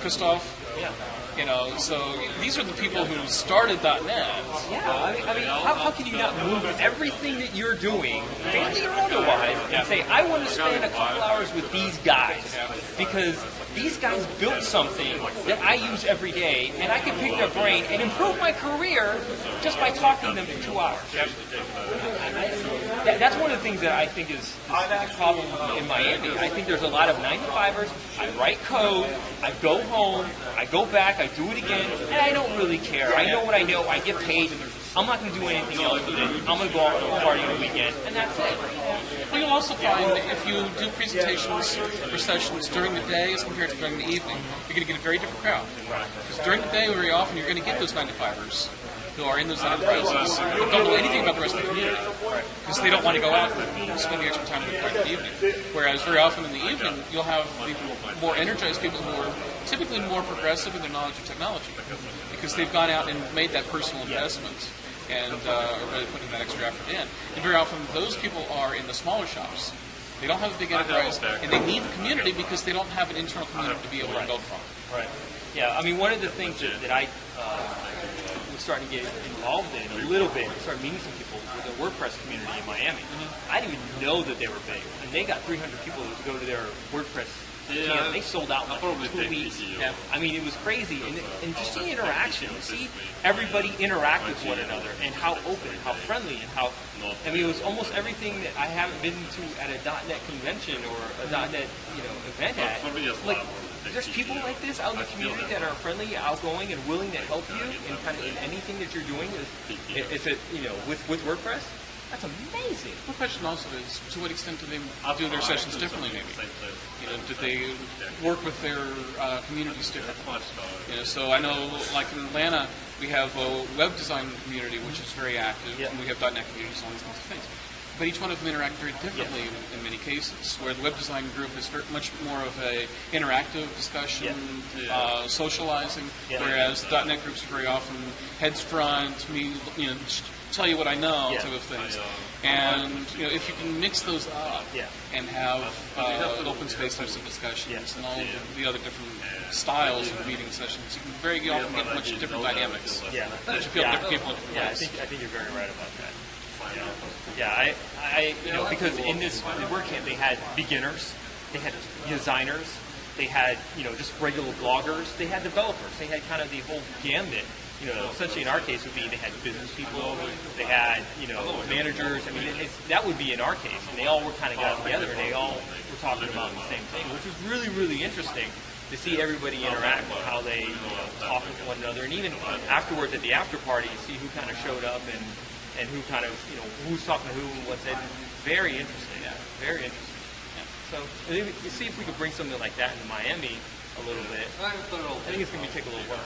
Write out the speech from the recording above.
Christoph. Yeah. You know, so these are the people who started .NET. Yeah, I mean, how can you not move everything that you're doing, family or otherwise, and say, I want to spend a couple hours with these guys because these guys built something that I use every day, and I can pick their brain and improve my career just by talking to them for 2 hours. That's one of the things that I think is a problem in Miami. I think there's a lot of 9-to-5ers. I write code, I go home, I go back, I do it again, and I don't really care. I know what I know, I get paid. I'm not going to do anything else with it. I'm going to go out and party on the weekend, and that's it. Well, you'll also find that if you do presentations or sessions during the day as compared to during the evening, you're going to get a very different crowd. Because during the day, very often, you're going to get those 9-to-5ers who are in those enterprises that don't know anything about the rest of the community because they don't want to go out and spend the extra time with the evening. Whereas very often in the evening, you'll have the more energized people who are typically more progressive in their knowledge of technology because they've gone out and made that personal investment and are really putting that extra effort in. And very often those people are in the smaller shops. They don't have a big enterprise, and they need the community because they don't have an internal community to be able to build from. Right. Yeah, I mean, one of the things that I was starting to get involved in a little bit, I started meeting some people with the WordPress community in Miami. I didn't even know that they were big. And they got 300 people to go to their WordPress camp. They sold out in like 2 weeks. Yeah. I mean, it was crazy. And just seeing interaction, see everybody interact with one another and how open, how friendly, and how, I mean, it was almost everything that I haven't been to at a .NET convention or a .NET, event at. Like, there's people like this out in the community that are friendly, outgoing, and willing to help you in kind of in anything that you're doing. If it, with WordPress, that's amazing. The question also is, to what extent do they do their sessions differently? Maybe, did they work with their communities differently? So I know, like in Atlanta, we have a web design community which is very active, and we have .NET communities and all these kinds of things. But each one of them interact very differently in many cases, where the web design group is much more of a interactive discussion, socializing, whereas the .NET groups are very often heads front, tell you what I know type of things. And if you can mix those up and have open space types of discussions and all the other different styles of meeting sessions, you can very often get much different dynamics. That you feel different people. I think you're very right about that. Yeah, I because in this WordCamp they had beginners, they had designers, they had just regular bloggers, they had developers, they had kind of the whole gambit. Essentially in our case would be they had business people, they had managers. I mean, that would be in our case, and they all were kind of got together and they all were talking about the same thing, which was really, really interesting to see everybody interact with how they talk with one another, and even afterwards at the after party, see who kind of showed up and who kind of who's talking to who and what's it. Very interesting. Very interesting. So see if we could bring something like that into Miami a little bit. I think it's going to take a little work.